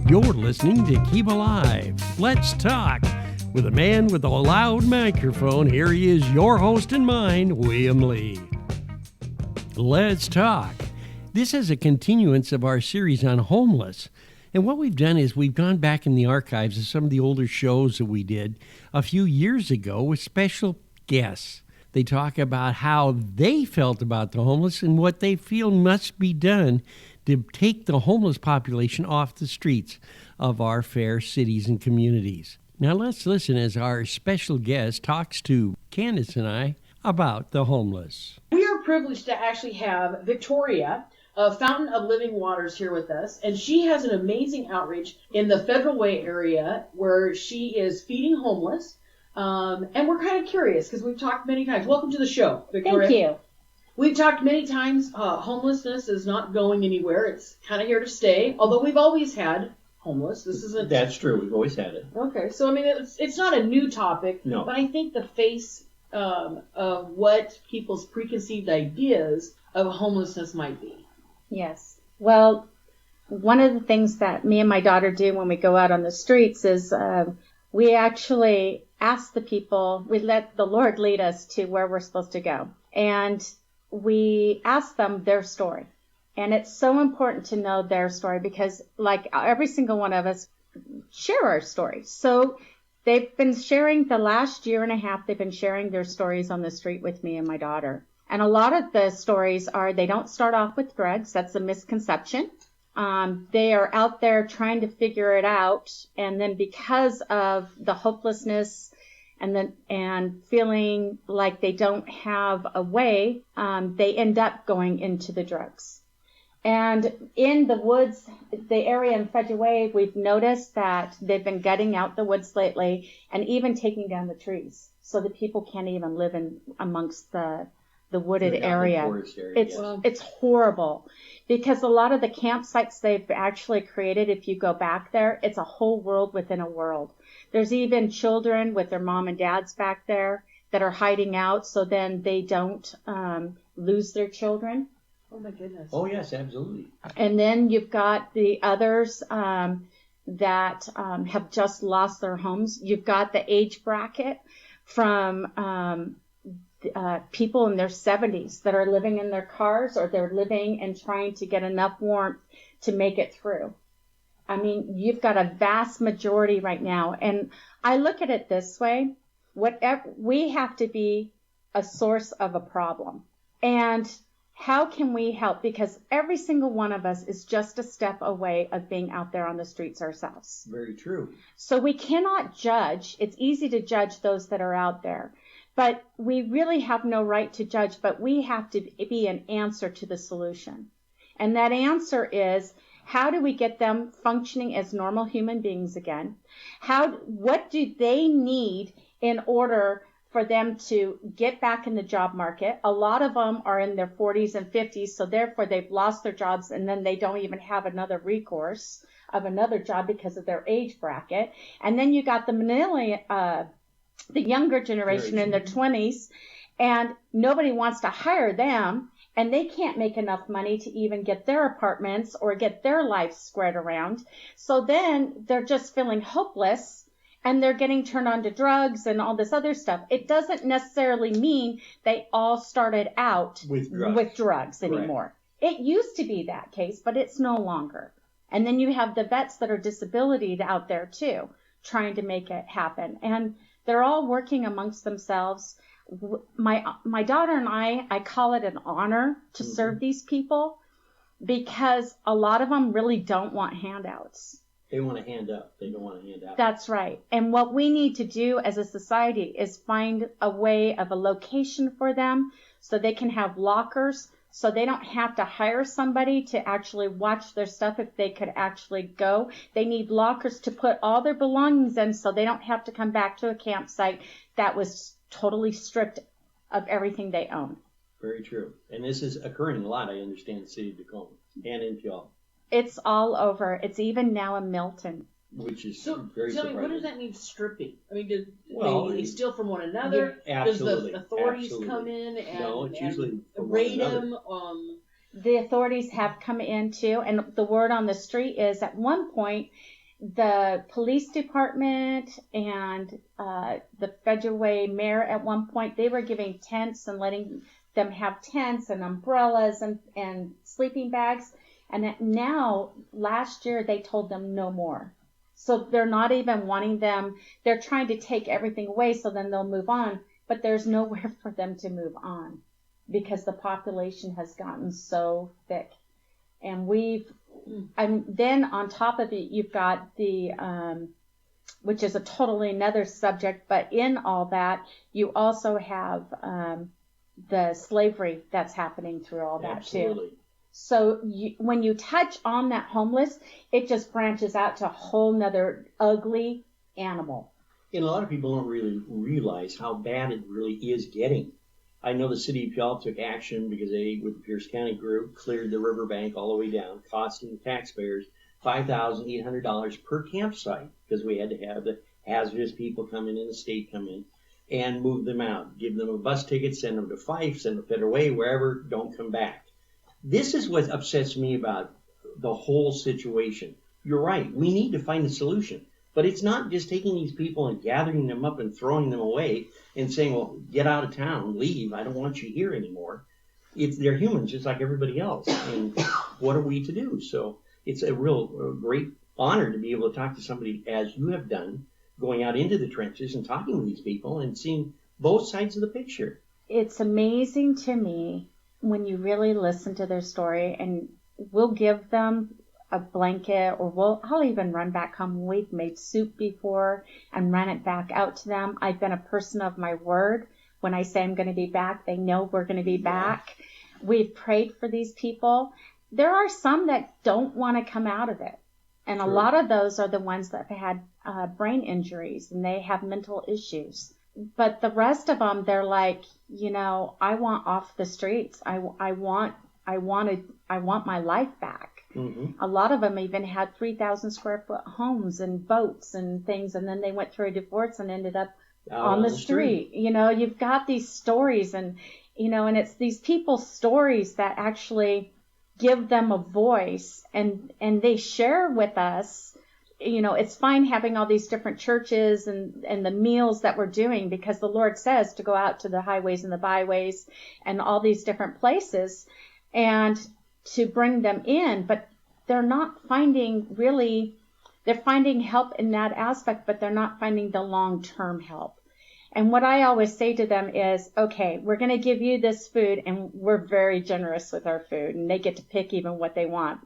You're listening to Keeba Live. Let's talk with a man with a loud microphone. Here he is, your host and mine, William Lee. Let's talk. This is a continuance of our series on homeless. And what we've done is we've gone back in the archives of some of the older shows that we did a few years ago with special guests. They talk about how they felt about the homeless and what they feel must be done to take the homeless population off the streets of our fair cities and communities. Now let's listen as our special guest talks to Candace and I about the homeless. We are privileged to actually have Victoria, Fountain of Living Waters, here with us, and she has an amazing outreach in the Federal Way area where she is feeding homeless, and we're kind of curious because we've talked many times. Welcome to the show, Victoria. Thank you. We've talked many times, homelessness is not going anywhere. It's kind of here to stay, although we've always had homeless. This isn't... That's true. We've always had it. Okay, so I mean, it's not a new topic, no. But I think the face of what people's preconceived ideas of homelessness might be. Yes. Well, one of the things that me and my daughter do when we go out on the streets is we actually ask the people, we let the Lord lead us to where we're supposed to go. And we ask them their story. And it's so important to know their story because, like, every single one of us share our stories. So they've been sharing the last year and a half, they've been sharing their stories on the street with me and my daughter. And a lot of the stories are, they don't start off with drugs. That's a misconception. They are out there trying to figure it out. And then because of the hopelessness and feeling like they don't have a way, they end up going into the drugs. And in the woods, the area in Federal Way, we've noticed that they've been gutting out the woods lately and even taking down the trees so that people can't even live in amongst the wooded area. It's horrible because a lot of the campsites they've actually created, if you go back there, it's a whole world within a world. There's even children with their mom and dads back there that are hiding out so then they don't lose their children. Oh, my goodness. Oh, yes, absolutely. And then you've got the others that have just lost their homes. You've got the age bracket from people in their 70s that are living in their cars or they're living and trying to get enough warmth to make it through. I mean, you've got a vast majority right now. And I look at it this way. We have to be a source of a problem. And how can we help? Because every single one of us is just a step away of being out there on the streets ourselves. Very true. So we cannot judge. It's easy to judge those that are out there. But we really have no right to judge, but we have to be an answer to the solution. And that answer is, how do we get them functioning as normal human beings again? What do they need in order for them to get back in the job market? A lot of them are in their 40s and 50s, so therefore they've lost their jobs and then they don't even have another recourse of another job because of their age bracket. And then you got the younger generation in their 20s, and nobody wants to hire them, and they can't make enough money to even get their apartments or get their life spread around. So then they're just feeling hopeless, and they're getting turned on to drugs and all this other stuff. It doesn't necessarily mean they all started out with drugs anymore. Right. It used to be that case, but it's no longer. And then you have the vets that are disabilitied out there too, trying to make it happen. And they're all working amongst themselves. My daughter and I call it an honor to serve these people because a lot of them really don't want handouts. They want to hand up. They don't want to hand out. That's right. And what we need to do as a society is find a way of a location for them so they can have lockers, so they don't have to hire somebody to actually watch their stuff if they could actually go. They need lockers to put all their belongings in so they don't have to come back to a campsite that was totally stripped of everything they own. Very true. And this is occurring a lot, I understand, in the city of Tacoma and in Puyallup. It's all over. It's even now in Milton. Which is so, very tell surprising. me, what does that mean, stripping? I mean, do they steal from one another? Yeah, absolutely. Does the authorities absolutely. come in and, no, it's usually raid them? The authorities have come in too, and the word on the street is at one point The police department and the Federal mayor at one point, they were giving tents and letting them have tents and umbrellas and sleeping bags. And now, last year, they told them no more. So they're not even wanting them. They're trying to take everything away so then they'll move on. But there's nowhere for them to move on because the population has gotten so thick. And then on top of it, you've got the, which is a totally another subject, but in all that, you also have the slavery that's happening through all that Absolutely. too. So when you touch on that homeless, it just branches out to a whole nother ugly animal. And a lot of people don't really realize how bad it really is getting. I know the city of Puyallup took action because they, with the Pierce County group, cleared the riverbank all the way down, costing the taxpayers $5,800 per campsite because we had to have the hazardous people come in and the state come in and move them out, give them a bus ticket, send them to Fife, send them to Federal Way, wherever, don't come back. This is what upsets me about the whole situation. You're right. We need to find a solution. But it's not just taking these people and gathering them up and throwing them away and saying, well, get out of town, leave. I don't want you here anymore. They're humans just like everybody else. And what are we to do? So it's a great honor to be able to talk to somebody as you have done, going out into the trenches and talking with these people and seeing both sides of the picture. It's amazing to me when you really listen to their story, and we'll give them a blanket, or I'll even run back home. We've made soup before and run it back out to them. I've been a person of my word. When I say I'm going to be back, they know we're going to be back. We've prayed for these people. There are some that don't want to come out of it. And a lot of those are the ones that have had brain injuries and they have mental issues. But the rest of them, they're like, I want off the streets. I want my life back. Mm-hmm. A lot of them even had 3,000 square foot homes and boats and things, and then they went through a divorce and ended up on the street. You've got these stories, and it's these people's stories that actually give them a voice, and they share with us. It's fine having all these different churches and the meals that we're doing, because the Lord says to go out to the highways and the byways and all these different places and to bring them in, but they're not finding they're finding help in that aspect, but they're not finding the long-term help. And what I always say to them is, okay, we're going to give you this food, and we're very generous with our food, and they get to pick even what they want.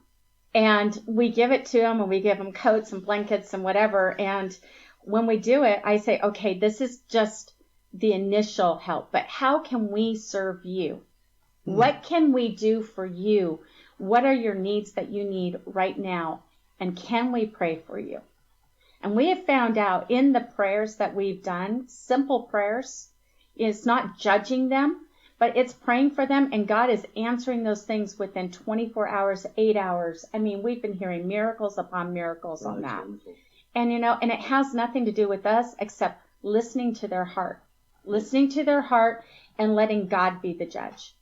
And we give it to them, and we give them coats and blankets and whatever. And when we do it, I say, okay, this is just the initial help, but how can we serve you? What can we do for you? What are your needs that you need right now? And can we pray for you? And we have found out in the prayers that we've done, simple prayers, it's not judging them, but it's praying for them. And God is answering those things within 24 hours, 8 hours. I mean, we've been hearing miracles upon miracles on that. Wonderful. And, and it has nothing to do with us except listening to their heart and letting God be the judge.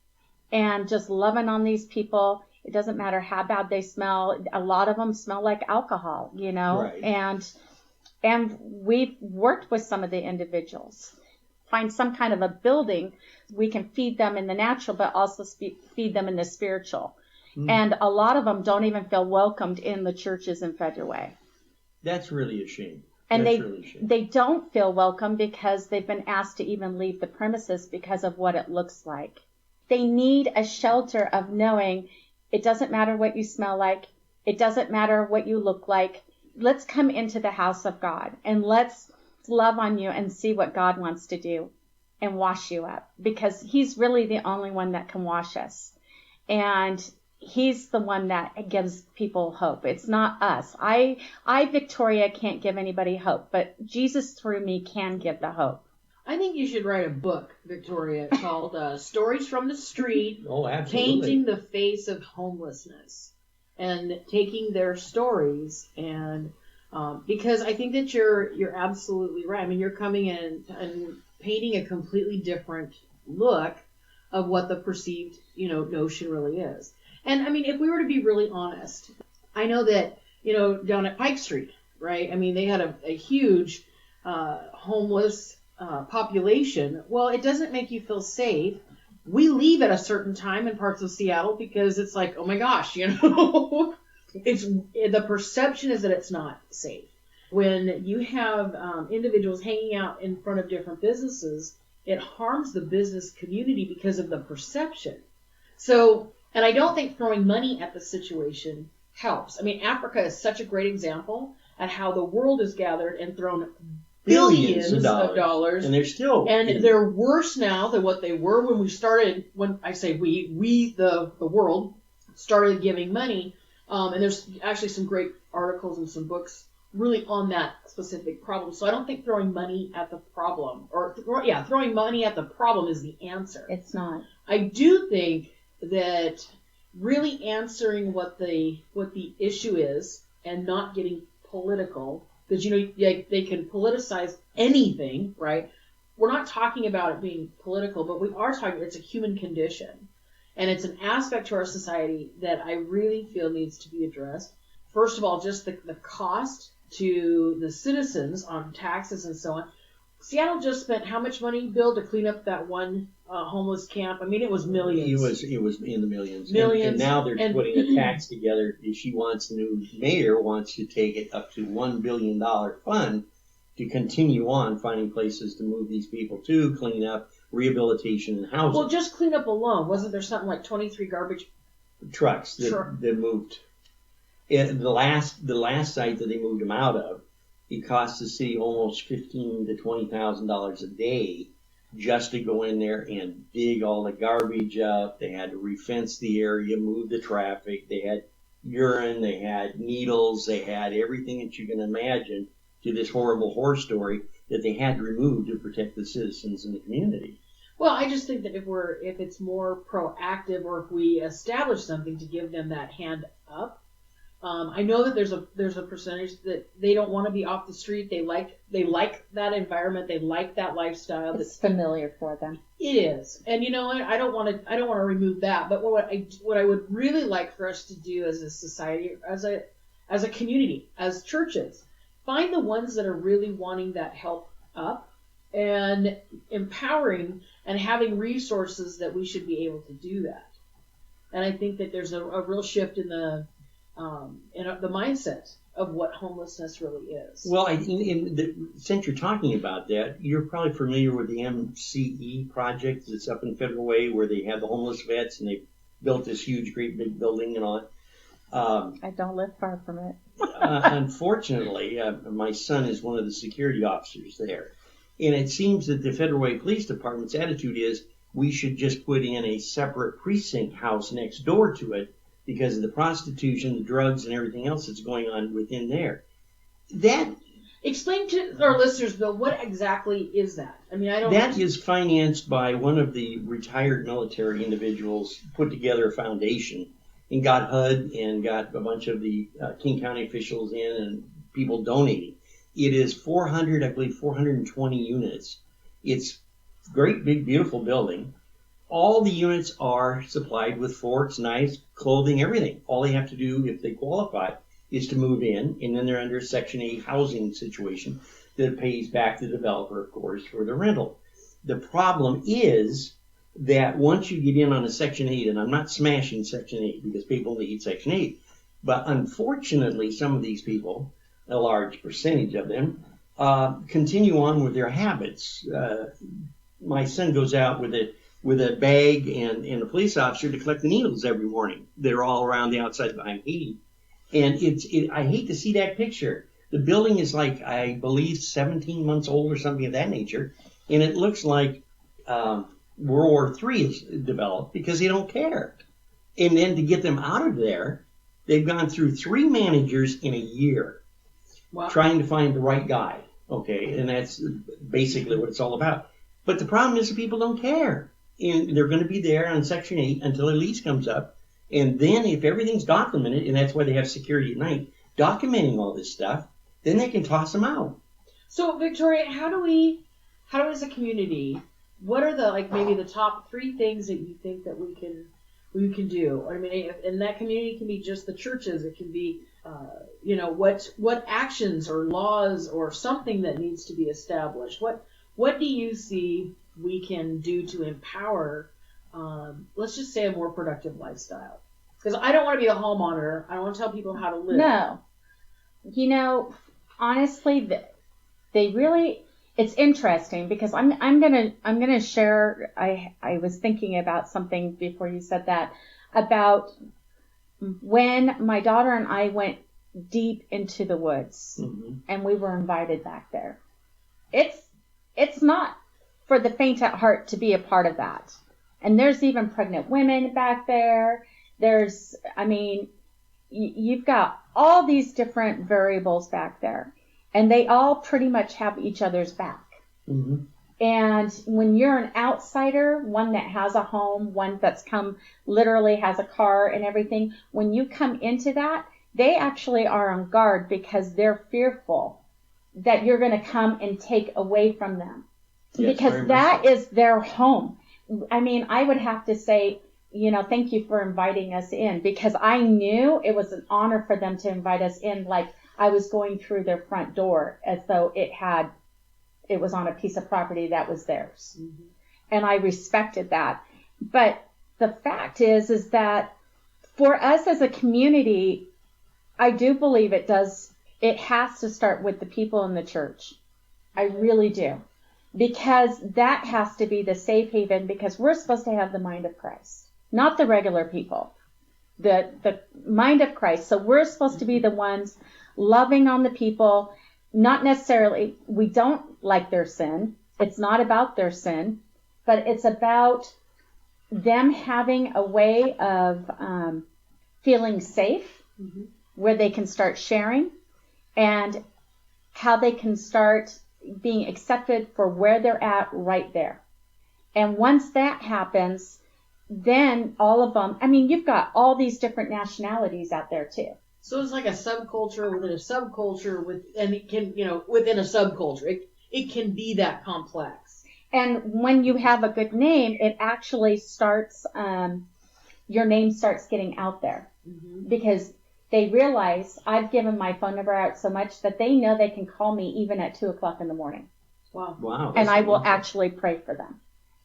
And just loving on these people. It doesn't matter how bad they smell. A lot of them smell like alcohol, Right. And we've worked with some of the individuals. Find some kind of a building. We can feed them in the natural, but also feed them in the spiritual. And a lot of them don't even feel welcomed in the churches in Federal Way. That's really a shame. And they don't feel welcome because they've been asked to even leave the premises because of what it looks like. They need a shelter of knowing it doesn't matter what you smell like. It doesn't matter what you look like. Let's come into the house of God and let's love on you and see what God wants to do and wash you up, because he's really the only one that can wash us. And he's the one that gives people hope. It's not us. I, Victoria, can't give anybody hope, but Jesus through me can give the hope. I think you should write a book, Victoria, called Stories from the Street. Oh, absolutely. Painting the Face of Homelessness, and taking their stories and because I think that you're absolutely right. I mean, you're coming in and painting a completely different look of what the perceived, notion really is. And I mean, if we were to be really honest, I know that, down at Pike Street, right? I mean, they had a huge homeless population. Well, it doesn't make you feel safe. We leave at a certain time in parts of Seattle because it's like, oh my gosh, it's the perception is that it's not safe. When you have individuals hanging out in front of different businesses, it harms the business community because of the perception. So, and I don't think throwing money at the situation helps. I mean, Africa is such a great example at how the world is gathered and thrown billions of dollars. And they're still. And they're worse now than what they were when we started, when I say we the world, started giving money. And there's actually some great articles and some books really on that specific problem. So I don't think throwing money at the problem, throwing money at the problem is the answer. It's not. I do think that really answering what the issue is and not getting political, because they can politicize anything, right? We're not talking about it being political, but we are talking. It's a human condition, and it's an aspect to our society that I really feel needs to be addressed. First of all, just the cost to the citizens on taxes and so on. Seattle just spent how much money, Bill, to clean up that one homeless camp? I mean, it was millions. It was in the millions. Millions. And now they're putting a tax together. The new mayor wants to take it up to $1 billion fund to continue on finding places to move these people to, clean up, rehabilitation, and housing. Well, just clean up alone. Wasn't there something like 23 garbage trucks that moved? The last site that they moved them out of, it cost the city almost $15,000 to $20,000 a day just to go in there and dig all the garbage up. They had to refence the area, move the traffic. They had urine, they had needles, they had everything that you can imagine to this horrible horror story that they had to remove to protect the citizens in the community. Well, I just think that if it's more proactive, or if we establish something to give them that hand up. I know that there's a percentage that they don't want to be off the street. They like that environment. They like that lifestyle. It's familiar for them. It is, and I don't want to remove that. But what I would really like for us to do as a society, as a community, as churches, find the ones that are really wanting that help up and empowering and having resources that we should be able to do that. And I think that there's a real shift in the mindset of what homelessness really is. Well, since you're talking about that, you're probably familiar with the MCE project that's up in Federal Way, where they have the homeless vets and they built this huge, great big building and all that. I don't live far from it. Unfortunately, my son is one of the security officers there. And it seems that the Federal Way Police Department's attitude is we should just put in a separate precinct house next door to it, because of the prostitution, the drugs, and everything else that's going on within there. Explain to our listeners, Bill, what exactly is that? I mean, That is financed by one of the retired military individuals, put together a foundation, and got HUD and got a bunch of the King County officials in and people donating. It is 420 units. It's a great, big, beautiful building. All the units are supplied with forks, knives, clothing, everything. All they have to do, if they qualify, is to move in, and then they're under a Section 8 housing situation that pays back the developer, of course, for the rental. The problem is that once you get in on a Section 8, and I'm not smashing Section 8 because people need Section 8, but unfortunately some of these people, a large percentage of them, continue on with their habits. My son goes out with a bag and a police officer to collect the needles every morning. They're all around the outside behind Haiti. And I hate to see that picture. The building is like, I believe, 17 months old or something of that nature. And it looks like World War III is developed because they don't care. And then to get them out of there, they've gone through 3 managers in a year. Wow. Trying to find the right guy. Okay, and that's basically what it's all about. But the problem is that people don't care. And they're going to be there on Section 8 until a lease comes up. And then if everything's documented, and that's why they have security at night, documenting all this stuff, then they can toss them out. So, Victoria, how do we as a community, what are maybe the top 3 things that you think that we can we can do. I mean, and that community can be just the churches. It can be, what actions or laws or something that needs to be established. What do you see we can do to empower, let's just say, a more productive lifestyle? Because I don't want to be the hall monitor. I don't want to tell people how to live. No. Honestly, they really, it's interesting because I'm gonna share. I was thinking about something before you said that, about when my daughter and I went deep into the woods, and we were invited back there. It's not for the faint at heart to be a part of that. And there's even pregnant women back there. You've got all these different variables back there, and they all pretty much have each other's back. And when you're an outsider, one that has a home, one that's literally has a car and everything, when you come into that, they actually are on guard because they're fearful that you're going to come and take away from them. Yes, because that is their home. I mean, I would have to say, thank you for inviting us in, because I knew it was an honor for them to invite us in, like I was going through their front door as though it was on a piece of property that was theirs. And I respected that. But the fact is that for us as a community, I do believe it has to start with the people in the church. I really do. Because that has to be the safe haven, because we're supposed to have the mind of Christ, not the regular people, the mind of Christ. So we're supposed to be the ones loving on the people, not necessarily, we don't like their sin. It's not about their sin, but it's about them having a way of feeling safe, where they can start sharing, and how they can start being accepted for where they're at right there. And once that happens, then all of them, you've got all these different nationalities out there too. So it's like a subculture within a subculture, and it can, within a subculture, it can be that complex. And when you have a good name, it actually starts, your name starts getting out there, because they realize I've given my phone number out so much that they know they can call me even at 2:00 in the morning. Wow. And I will actually pray for them.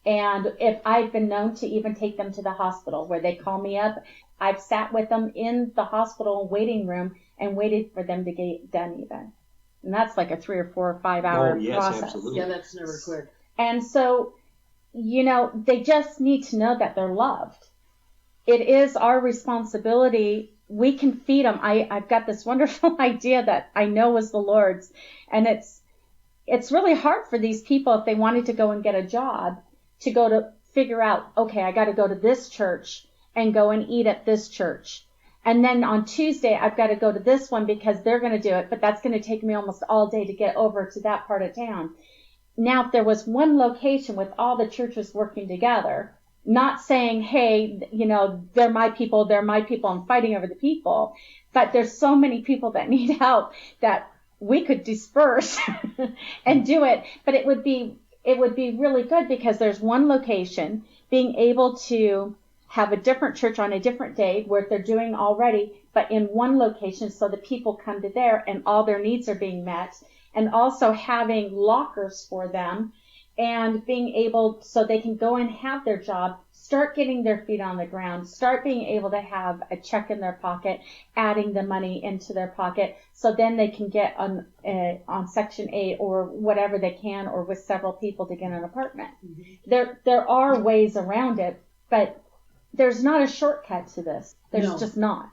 And if I've been known to even take them to the hospital where they call me up, I've sat with them in the hospital waiting room and waited for them to get done even. And that's like a 3 or 4 or 5 hour process. Absolutely. Yeah, that's never quick. And so, they just need to know that they're loved. It is our responsibility. We can feed them. I've got this wonderful idea that I know was the Lord's, and it's really hard for these people, if they wanted to go and get a job, to go to figure out, okay, I got to go to this church and go and eat at this church. And then on Tuesday, I've got to go to this one because they're going to do it, but that's going to take me almost all day to get over to that part of town. Now, if there was one location with all the churches working together, not saying, hey, they're my people, I'm fighting over the people, but there's so many people that need help that we could disperse and do it. But it would be really good, because there's one location, being able to have a different church on a different day where they're doing already, but in one location, so the people come to there and all their needs are being met, and also having lockers for them, and being able so they can go and have their job, start getting their feet on the ground, start being able to have a check in their pocket, adding the money into their pocket, so then they can get on Section 8 or whatever they can, or with several people to get an apartment. There are ways around it, but there's not a shortcut to this. There's just not.